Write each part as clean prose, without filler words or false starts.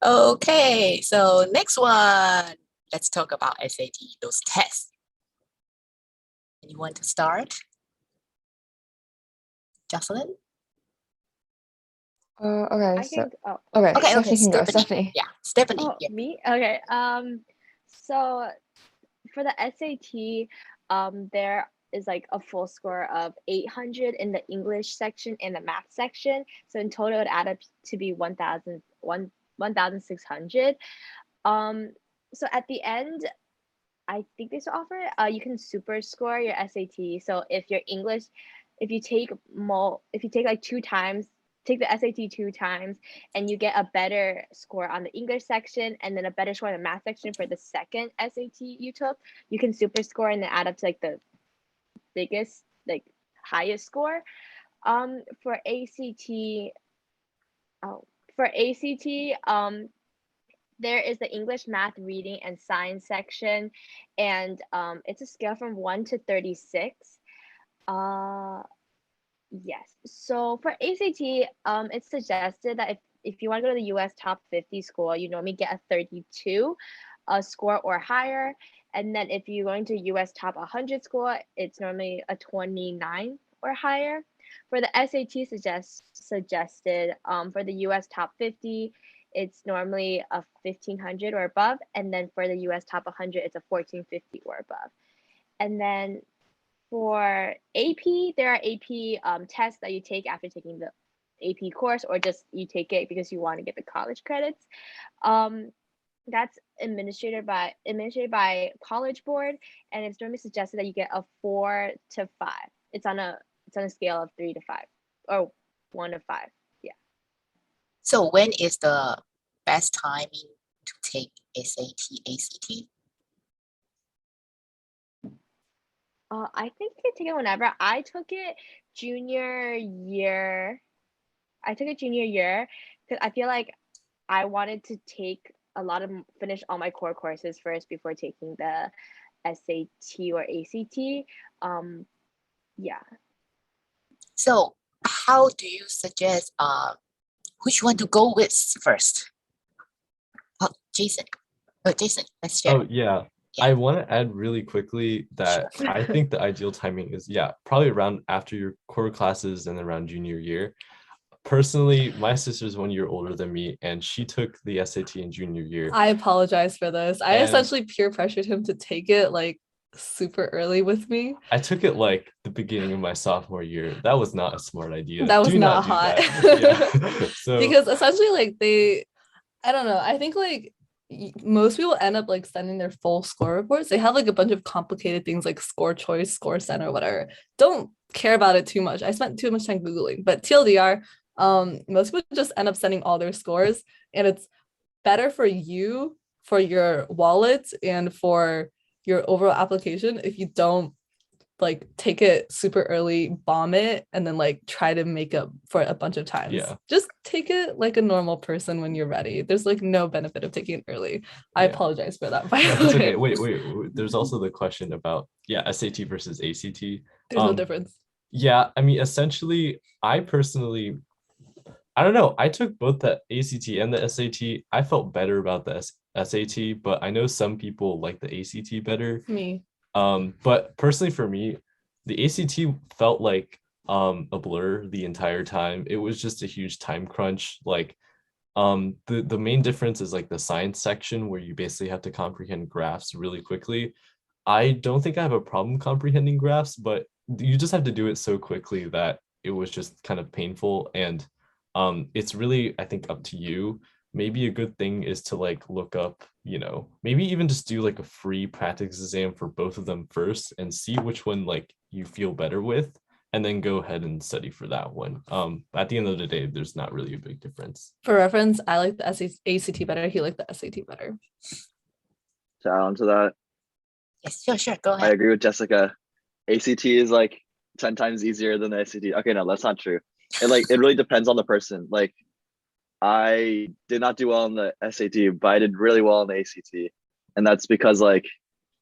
Okay, so next one. Let's talk about SAT, those tests. Anyone to start? Jocelyn? Okay, I so can. Oh, okay, Okay, Stephanie can go. Stephanie. Stephanie. Yeah, Stephanie. oh, Yeah. me? Okay. So for the SAT, there is like a full score of 800 in the English section and the math section. So in total, it would add up to be 1,600. So at the end, I think they still offer it. You can super score your SAT. So if your English, if you take like two times, take the SAT two times, and you get a better score on the English section and then a better score on the math section for the second SAT you took, you can super score and then add up to like the biggest, like highest score. For ACT, there is the English, math, reading, and science section, and it's a scale from 1 to 36. Yes. So for ACT, it's suggested that if you want to go to the US top 50 school, you normally get a 32 score or higher. And then if you're going to US top 100 school, it's normally a 29 or higher. For the SAT suggested for the US top 50, it's normally a 1500 or above. And then for the US top 100, it's a 1450 or above. And then for AP, there are AP tests that you take after taking the AP course, or just you take it because you want to get the college credits. That's administered by College Board, and it's normally suggested that you get a 4 to 5. It's on a scale of 3 to 5, or 1 to 5. Yeah. So when is the best timing to take SAT, ACT? I think you can take it whenever. I took it junior year because I feel like I wanted to finish all my core courses first before taking the SAT or ACT. Yeah. So how do you suggest which one to go with first? Oh, Jason, let's share. Oh, yeah. I want to add really quickly that Sure. I think the ideal timing is, probably around after your core classes and around junior year. Personally, my sister's 1 year older than me, and she took the SAT in junior year. I apologize for this. I And- essentially peer pressured him to take it like super early with me. I took it like the beginning of my sophomore year. That was not a smart idea. That was Do not do hot. that. Yeah. So Because essentially like I don't know, I think like most people end up like sending their full score reports. They have like a bunch of complicated things like score choice, score center, whatever. Don't care about it too much. I spent too much time Googling, but TLDR, most people just end up sending all their scores, and it's better for you, for your wallet, and for your overall application if you don't like take it super early, bomb it, and then like try to make up for it a bunch of times. Yeah. Just take it like a normal person when you're ready. There's like no benefit of taking it early. I apologize for that. By No, the it's way. okay. Wait. There's also the question about SAT versus ACT. There's no difference. Yeah, I mean, essentially, I personally, I don't know. I took both the ACT and the SAT. I felt better about the SAT, but I know some people like the ACT better. Me. But personally for me, the ACT felt like a blur the entire time. It was just a huge time crunch. Like the main difference is like the science section where you basically have to comprehend graphs really quickly. I don't think I have a problem comprehending graphs, but you just have to do it so quickly that it was just kind of painful. And it's really, I think, up to you. Maybe a good thing is to like look up, maybe even just do like a free practice exam for both of them first and see which one like you feel better with, and then go ahead and study for that one. At the end of the day, there's not really a big difference. For reference, I like the ACT better. He liked the SAT better. To add on to that, Yes, sure. Go I ahead. agree with Jessica. ACT is like 10 times easier than the SAT. Okay, no, that's not true. It really depends on the person. Like, I did not do well in the SAT, but I did really well in the ACT, and that's because like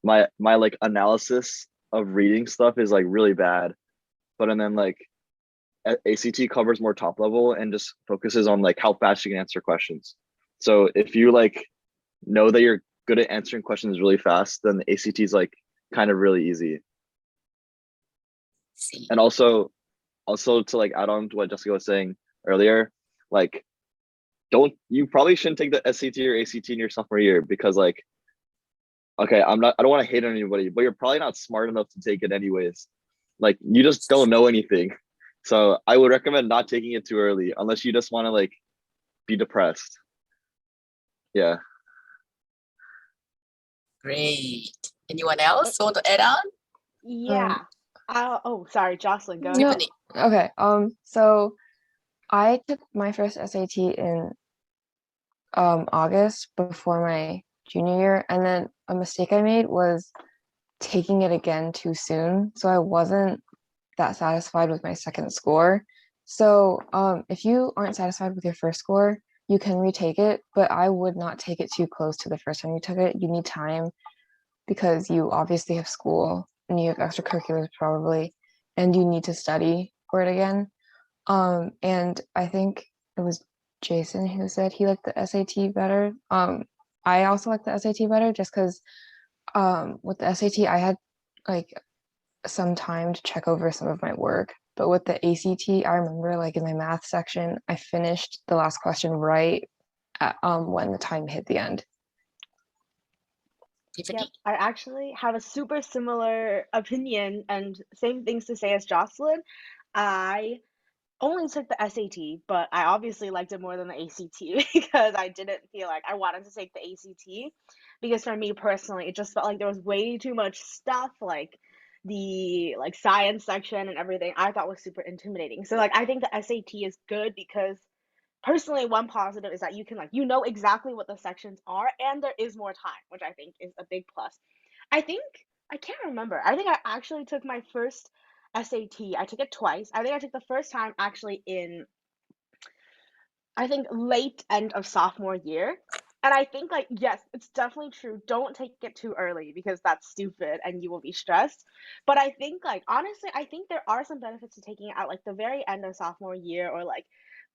my like analysis of reading stuff is like really bad, but and then like ACT covers more top level and just focuses on like how fast you can answer questions. So if you like know that you're good at answering questions really fast, then the ACT is like kind of really easy. See. And also to like add on to what Jessica was saying earlier, like you probably shouldn't take the SAT or ACT in your sophomore year because like, okay, I don't want to hate on anybody, but you're probably not smart enough to take it anyways. Like you just don't know anything. So I would recommend not taking it too early unless you just want to like be depressed. Yeah. Great. Anyone else want to add on? Yeah. Oh, sorry, Jocelyn, go No. ahead. Tiffany. Okay. So I took my first SAT in August before my junior year, and then a mistake I made was taking it again too soon. So I wasn't that satisfied with my second score. So if you aren't satisfied with your first score, you can retake it, but I would not take it too close to the first time you took it. You need time because you obviously have school and you have extracurriculars probably, and you need to study for it again. And I think it was Jason who said he liked the SAT better. I also like the SAT better just because with the SAT I had like some time to check over some of my work. But with the ACT, I remember like in my math section, I finished the last question right at, when the time hit the end. Tiffany. Yep, I actually have a super similar opinion and same things to say as Jocelyn. I only took the SAT, but I obviously liked it more than the ACT because I didn't feel like I wanted to take the ACT because for me personally, it just felt like there was way too much stuff, like the like science section and everything I thought was super intimidating. So like I think the SAT is good because personally one positive is that you can like you know exactly what the sections are and there is more time, which I think is a big plus. I think I can't remember. I think I actually took my first SAT. I took it twice. I think I took the first time actually in I think late end of sophomore year. And I think like yes, it's definitely true. Don't take it too early because that's stupid and you will be stressed. But I think like honestly, I think there are some benefits to taking it at like the very end of sophomore year or like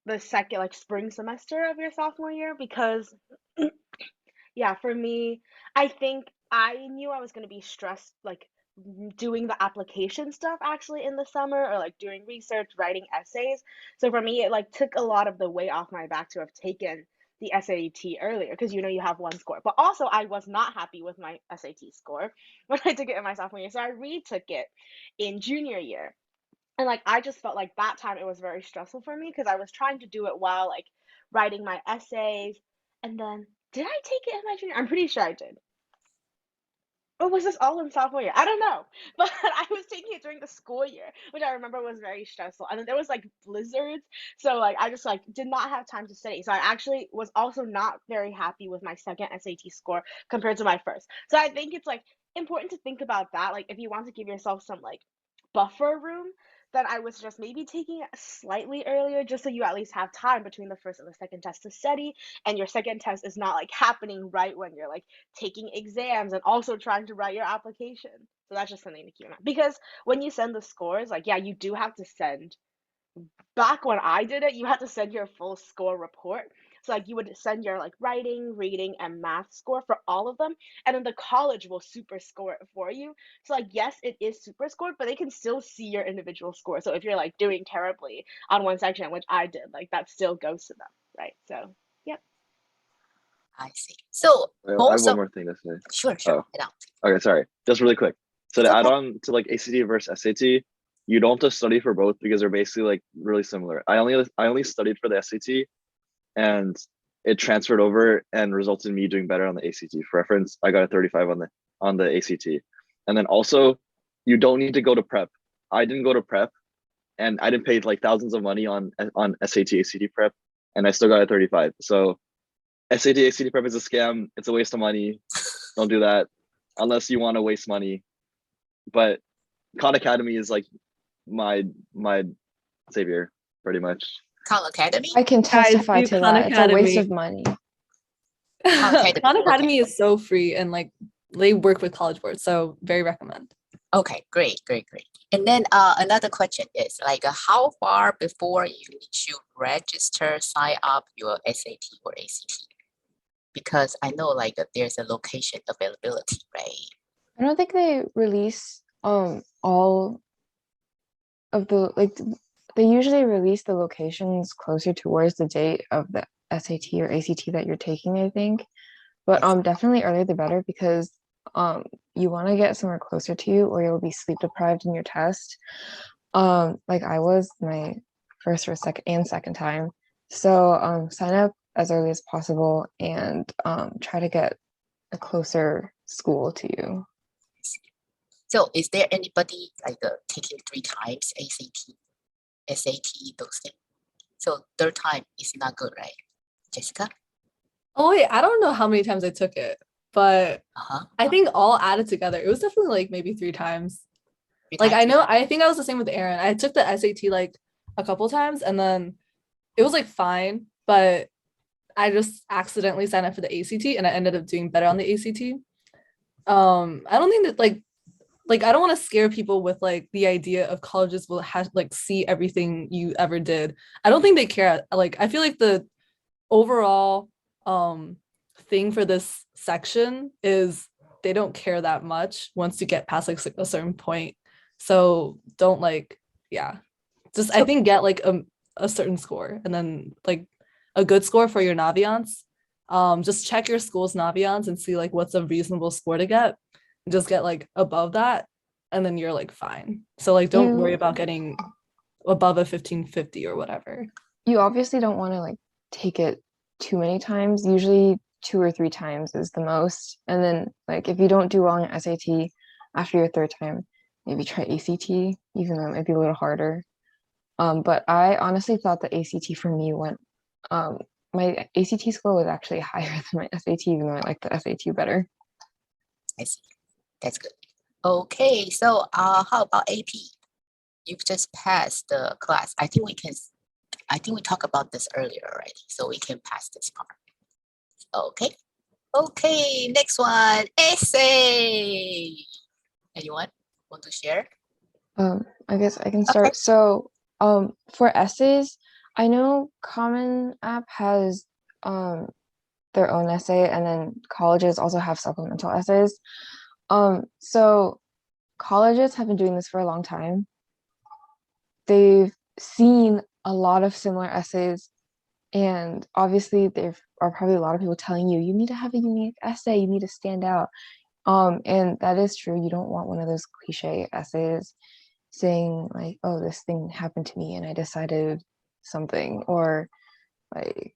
the second like spring semester of your sophomore year because yeah, for me, I think I knew I was going to be stressed, like doing the application stuff actually in the summer or like doing research, writing essays. So for me, it like took a lot of the weight off my back to have taken the SAT earlier because you know you have one score. But also, I was not happy with my SAT score when I took it in my sophomore year. So I retook it in junior year. And like I just felt like that time it was very stressful for me because I was trying to do it while like writing my essays. And then did I take it in my junior? I'm pretty sure I did. Or was this all in sophomore year? I don't know. But I was taking it during the school year, which I remember was very stressful. And then there was like blizzards. So like I just like did not have time to study. So I actually was also not very happy with my second SAT score compared to my first. So I think it's like important to think about that. Like if you want to give yourself some like buffer room, then I was just maybe taking it slightly earlier just so you at least have time between the first and the second test to study and your second test is not like happening right when you're like taking exams and also trying to write your application. So that's just something to keep in mind. Because when you send the scores, like yeah, you do have to send back when I did it, you had to send your full score report. So like you would send your like writing, reading, and math score for all of them, and then the college will super score it for you. So like yes, it is super scored, but they can still see your individual score. So if you're like doing terribly on one section, which I did, like that still goes to them, right? So yep. I see. So I have most one of more thing to say. sure. Oh. Add on. Okay, sorry. Just really quick. So It's to add okay. on to like ACT versus SAT, you don't have to study for both because they're basically like really similar. I only studied for the SAT and it transferred over and resulted in me doing better on the ACT. For reference, I got a 35 on the ACT. And then also you don't need to go to prep. I didn't go to prep and I didn't pay like thousands of money on SAT, ACT prep, and I still got a 35. So SAT, ACT prep is a scam. It's a waste of money. Don't do that unless you want to waste money. But Khan Academy is like my savior, pretty much. Khan Academy. I can testify do to Khan that. It's a waste Academy. of money. Academy, Khan okay. Academy is so free and like they work with College Board, so very recommend. Okay, great. And then another question is like how far before you need to register, sign up your SAT or ACT? Because I know like there's a location availability, right? I don't think they release all of the they usually release the locations closer towards the date of the SAT or ACT that you're taking, I think. But Yes. definitely earlier the better, because you want to get somewhere closer to you or you'll be sleep deprived in your test. Like I was my first or second time. So sign up as early as possible and try to get a closer school to you. So is there anybody like taking 3 times ACT, SAT, those things? So third time is not good, right? Jessica? Oh wait, I don't know how many times I took it, but Uh-huh. I think all added together, it was definitely like maybe 3 times. 3 Like I times? know, I think I was the same with Aaron. I took the SAT like a couple times and then it was like fine, but I just accidentally signed up for the ACT and I ended up doing better on the ACT. I don't think that like I don't want to scare people with like the idea of colleges will have like see everything you ever did. I don't think they care. Like I feel like the overall thing for this section is they don't care that much once you get past like a certain point. So don't like, yeah, just I think get like a certain score and then like a good score for your Naviance. Just check your school's Naviance and see like what's a reasonable score to get. Just get like above that and then you're like fine. So like don't worry about getting above a 1550 or whatever. You obviously don't want to like take it too many times. Usually 2 or 3 times is the most. And then like if you don't do well on your SAT after your third time, maybe try ACT, even though it might be a little harder. But I honestly thought the ACT for me went my ACT score was actually higher than my SAT, even though I like the SAT better. I see. That's good. Okay, so how about AP? You've just passed the class. I think we talked about this earlier already, so we can pass this part. Okay. Okay, next one, essay. Anyone want to share? I guess I can start. Okay. So for essays, I know Common App has their own essay, and then colleges also have supplemental essays. So colleges have been doing this for a long time. They've seen a lot of similar essays, and obviously there are probably a lot of people telling you, you need to have a unique essay, you need to stand out. And that is true. You don't want one of those cliche essays saying like, oh, this thing happened to me and I decided something, or like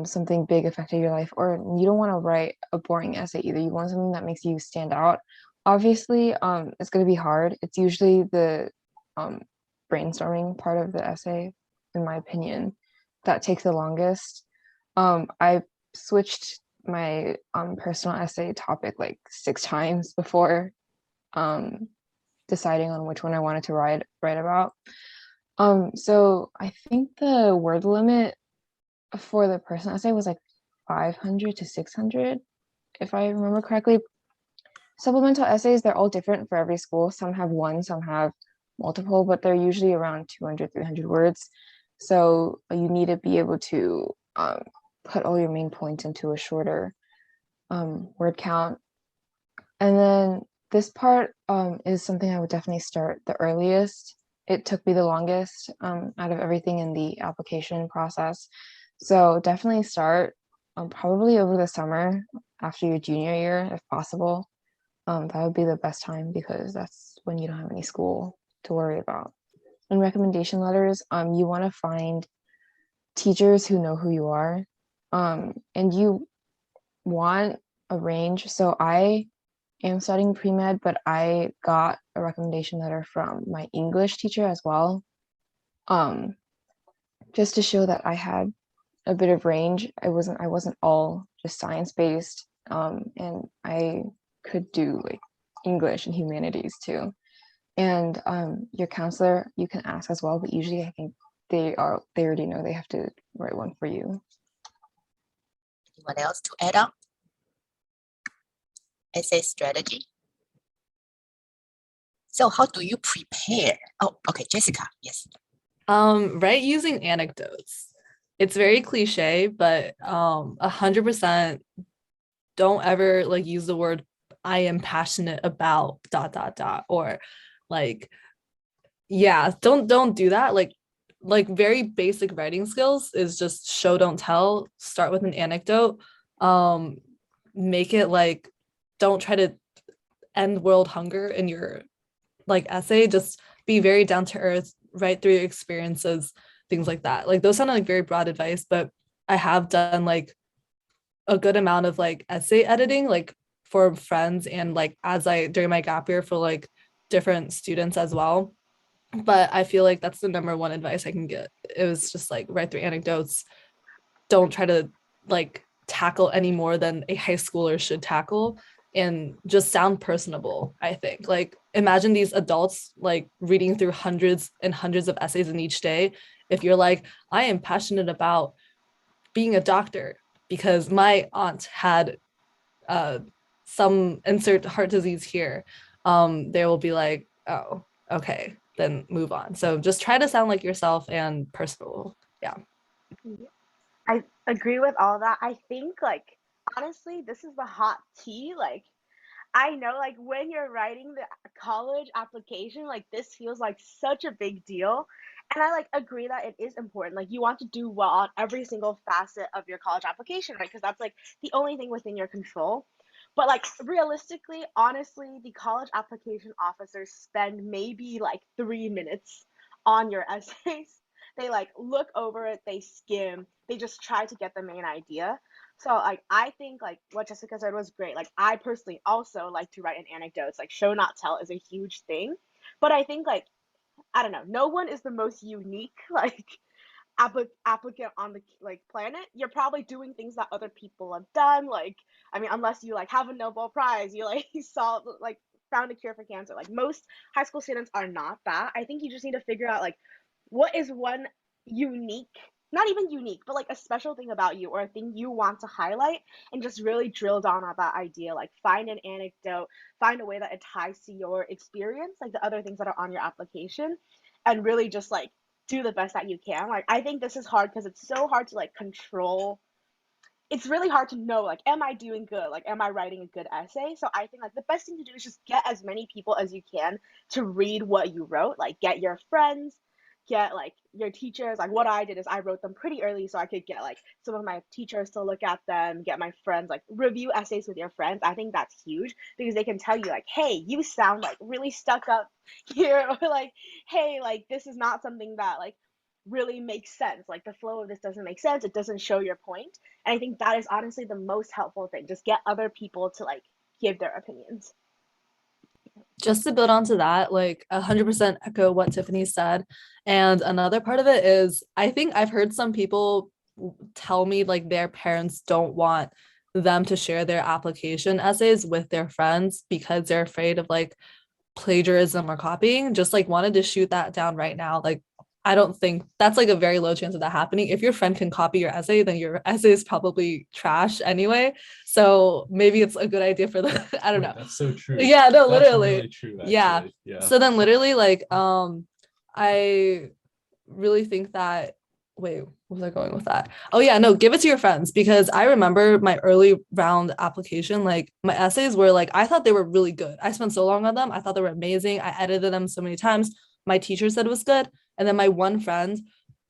something big affected your life. Or you don't want to write a boring essay either. You want something that makes you stand out. Obviously, it's going to be hard. It's usually the brainstorming part of the essay, in my opinion, that takes the longest. I switched my personal essay topic like 6 times before deciding on which one I wanted to write about. So I think the word limit for the personal essay was like 500 to 600, if I remember correctly. Supplemental essays, they're all different for every school. Some have 1, some have multiple, but they're usually around 200, 300 words. So you need to be able to put all your main points into a shorter word count. And then this part is something I would definitely start the earliest. It took me the longest out of everything in the application process. So definitely start probably over the summer after your junior year, if possible. That would be the best time because that's when you don't have any school to worry about. In recommendation letters, you want to find teachers who know who you are, and you want a range. So I am studying pre-med, but I got a recommendation letter from my English teacher as well, just to show that I had a bit of range. I wasn't all just science-based, and I could do like English and humanities too. And your counselor, you can ask as well, but usually I think they already know they have to write one for you. Anyone else to add on? Essay strategy. So how do you prepare? Oh, okay, Jessica, yes. Right, using anecdotes. It's very cliche, but 100% don't ever like use the word I am passionate about ... or like, yeah, don't do that. Like very basic writing skills is just show, don't tell. Start with an anecdote. Make it like, don't try to end world hunger in your like essay. Just be very down to earth, write through your experiences, things like that. Like those sound like very broad advice, but I have done like a good amount of like essay editing, like for friends and like as I during my gap year for like different students as well. But I feel like that's the number one advice I can get. It was just like write through anecdotes. Don't try to like tackle any more than a high schooler should tackle, and just sound personable. I think like imagine these adults like reading through hundreds and hundreds of essays in each day. If you're like, I am passionate about being a doctor because my aunt had some insert heart disease here, they will be like, oh, okay, then move on. So just try to sound like yourself and personal. Yeah. I agree with all that. I think like honestly, this is the hot tea. Like I know like when you're writing the college application, like this feels like such a big deal. And I like agree that it is important. Like you want to do well on every single facet of your college application, right? Because that's like the only thing within your control. But like realistically, honestly, the college application officers spend maybe like 3 minutes on your essays. They like look over it, they skim, they just try to get the main idea. So like I think like what Jessica said was great. Like I personally also like to write in anecdotes. Like show not tell is a huge thing. But I think like I don't know, no one is the most unique like applicant on the like planet. You're probably doing things that other people have done. Like I mean, unless you like have a Nobel Prize, you like solve like found a cure for cancer. Like most high school students are not that. I think you just need to figure out like what is one unique, not even unique, but like a special thing about you or a thing you want to highlight and just really drill down on that idea. Like find an anecdote, find a way that it ties to your experience, like the other things that are on your application, and really just like do the best that you can. Like I think this is hard because it's so hard to like control. It's really hard to know like am I doing good? Like am I writing a good essay? So I think like the best thing to do is just get as many people as you can to read what you wrote. Like get your friends, get like your teachers. Like what I did is I wrote them pretty early so I could get like some of my teachers to look at them, get my friends, like review essays with your friends. I think that's huge because they can tell you like, hey, you sound like really stuck up here, or like, hey, like this is not something that like really makes sense. Like the flow of this doesn't make sense. It doesn't show your point. And I think that is honestly the most helpful thing. Just get other people to like give their opinions. Just to build onto that, like 100% echo what Tiffany said. And another part of it is I think I've heard some people tell me like their parents don't want them to share their application essays with their friends because they're afraid of like plagiarism or copying. Just like wanted to shoot that down right now. Like I don't think that's like a very low chance of that happening. If your friend can copy your essay, then your essay is probably trash anyway. So maybe it's a good idea for the I don't know. That's so true. Yeah, no, That's literally. really true, actually. Yeah. Yeah. So then literally like I really think that wait, where was I going with that? Oh yeah, no, give it to your friends because I remember my early round application, like my essays were like, I thought they were really good. I spent so long on them. I thought they were amazing. I edited them so many times. My teacher said it was good. And then my one friend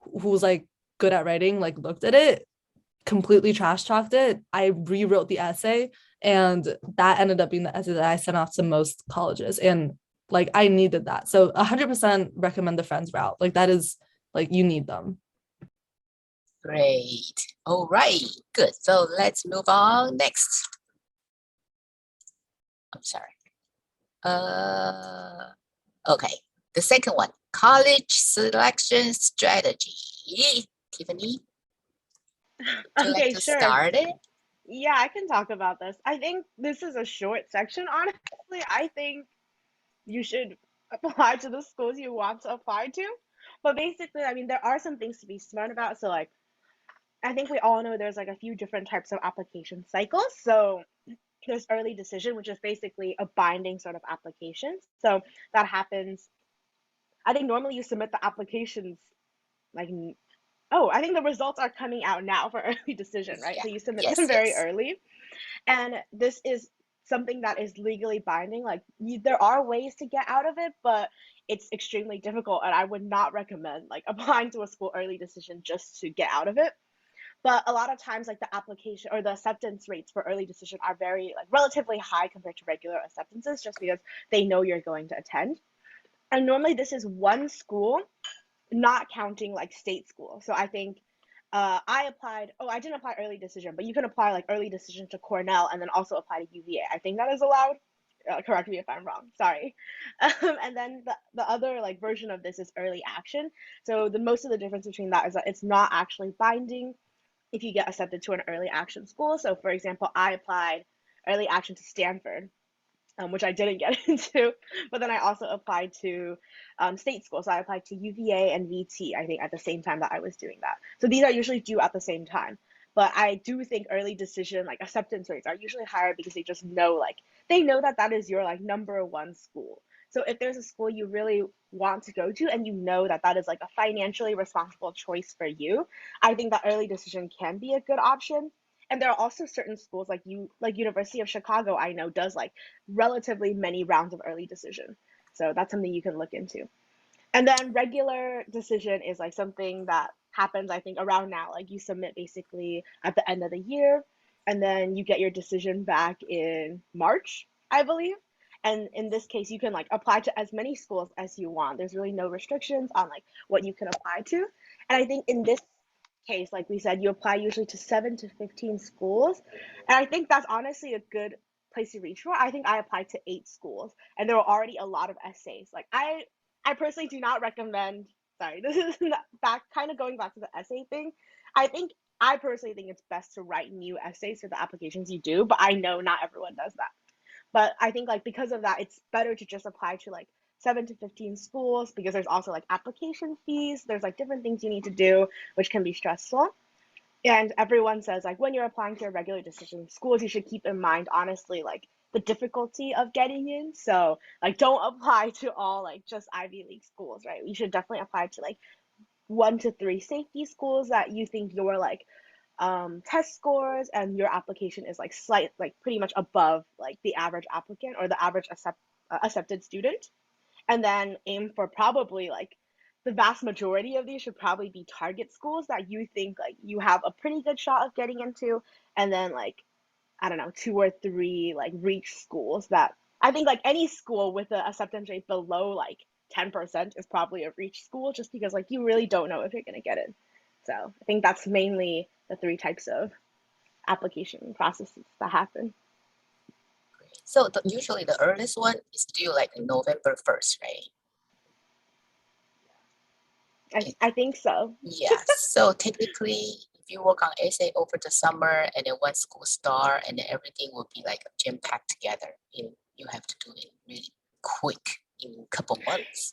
who was like good at writing, like looked at it, completely trash talked it. I rewrote the essay and that ended up being the essay that I sent off to most colleges. And like I needed that. So 100% recommend the friends route. Like that is like you need them. Great. All right. Good. So let's move on next. I'm sorry. Okay. The second one, college selection strategy. Tiffany, would you Okay, like to sure. start it? Yeah, I can talk about this. I think this is a short section, honestly. I think you should apply to the schools you want to apply to. But basically, I mean, there are some things to be smart about. So, like, I think we all know there's like a few different types of application cycles. So, there's early decision, which is basically a binding sort of application. So, that happens. I think normally you submit the applications like Oh, I think the results are coming out now for early decision, right? Yeah. So you submit Yes, them very yes. early. And this is something that is legally binding. Like there are ways to get out of it, but it's extremely difficult. And I would not recommend like applying to a school early decision just to get out of it. But a lot of times, like the application or the acceptance rates for early decision are very like relatively high compared to regular acceptances, just because they know you're going to attend. And normally this is one school, not counting like state school. So I think I applied. Oh, I didn't apply early decision, but you can apply like early decision to Cornell and then also apply to UVA. I think that is allowed. Correct me if I'm wrong. Sorry. And then the other like version of this is early action. So the most of the difference between that is that it's not actually binding if you get accepted to an early action school. So for example, I applied early action to Stanford, which I didn't get into, but then I also applied to state school. So I applied to UVA and VT, I think, at the same time that I was doing that. So these are usually due at the same time. But I do think early decision, like acceptance rates are usually higher because they just know, like, they know that that is your like number one school. So if there's a school you really want to go to and you know that that is like a financially responsible choice for you, I think that early decision can be a good option. And there are also certain schools like University of Chicago, I know does like relatively many rounds of early decision. So that's something you can look into. And then regular decision is like something that happens, I think, around now. Like you submit basically at the end of the year, and then you get your decision back in March, I believe. And in this case, you can like apply to as many schools as you want. There's really no restrictions on like what you can apply to. And I think in this case, like we said, you apply usually to 7 to 15 schools. And I think that's honestly a good place to reach for. I think I applied to 8 schools and there were already a lot of essays. Like I personally do not recommend, sorry, this is back kind of going back to the essay thing. I think I personally think it's best to write new essays for the applications you do, but I know not everyone does that. But I think like because of that, it's better to just apply to like 7 to 15 schools because there's also like application fees. There's like different things you need to do, which can be stressful. And everyone says like when you're applying to a regular decision schools, you should keep in mind honestly like the difficulty of getting in. So like don't apply to all like just Ivy League schools, right? You should definitely apply to like 1 to 3 safety schools that you think your like test scores and your application is like slight like pretty much above like the average applicant or the average accepted student, and then aim for probably like the vast majority of these should probably be target schools that you think like you have a pretty good shot of getting into, and then like I don't know 2 or 3 like reach schools that I think like any school with the acceptance rate below like 10% is probably a reach school just because like you really don't know if you're going to get in. So I think that's mainly the 3 types of application processes that happen. So usually the earliest one is due like November 1st, right? I think so. Yeah. So technically, if you work on essay over the summer and then when school start and then everything will be like jam packed together, you have to do it really quick in a couple months.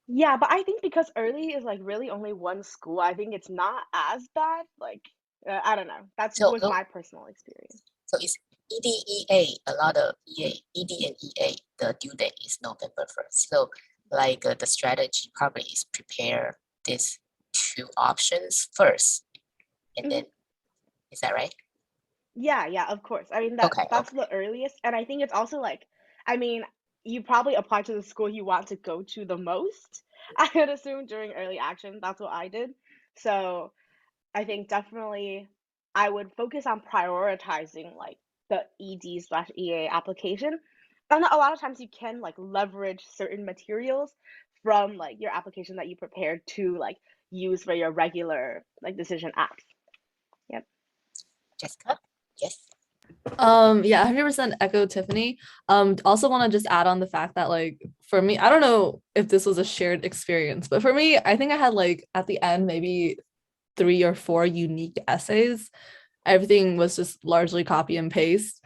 Yeah, but I think because early is like really only one school, I think it's not as bad. Like, I don't know. That So was my personal experience. So it's ED, a lot of ED and EA, the due date is November 1st. So like the strategy probably is prepare these 2 options first. And then, is that right? Yeah, of course. I mean, Okay. that's the earliest. And I think it's also like, I mean, you probably apply to the school you want to go to the most. I would assume during early action, that's what I did. So I think definitely I would focus on prioritizing like the ED/EA application. And a lot of times you can like leverage certain materials from like your application that you prepared to like use for your regular like decision apps. Yep. Jessica? Yes. Yeah, 100% echo Tiffany. Also want to just add on the fact that like for me, I don't know if this was a shared experience, but for me, I think I had like at the end maybe 3 or 4 unique essays. Everything was just largely copy and paste.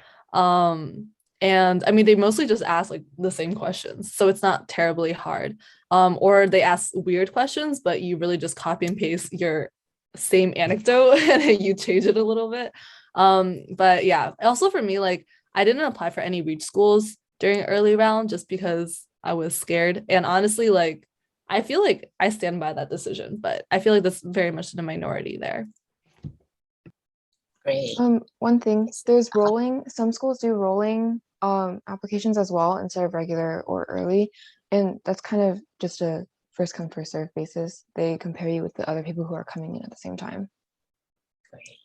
And I mean, they mostly just ask like the same questions, so it's not terribly hard. Or they ask weird questions, but you really just copy and paste your same anecdote and you change it a little bit. But yeah, also for me, like I didn't apply for any reach schools during early round just because I was scared. And honestly, like I feel like I stand by that decision, but I feel like that's very much in a minority there. Great. One thing, there's rolling, some schools do rolling applications as well instead of regular or early. And that's kind of just a first come, first serve basis. They compare you with the other people who are coming in at the same time. Great.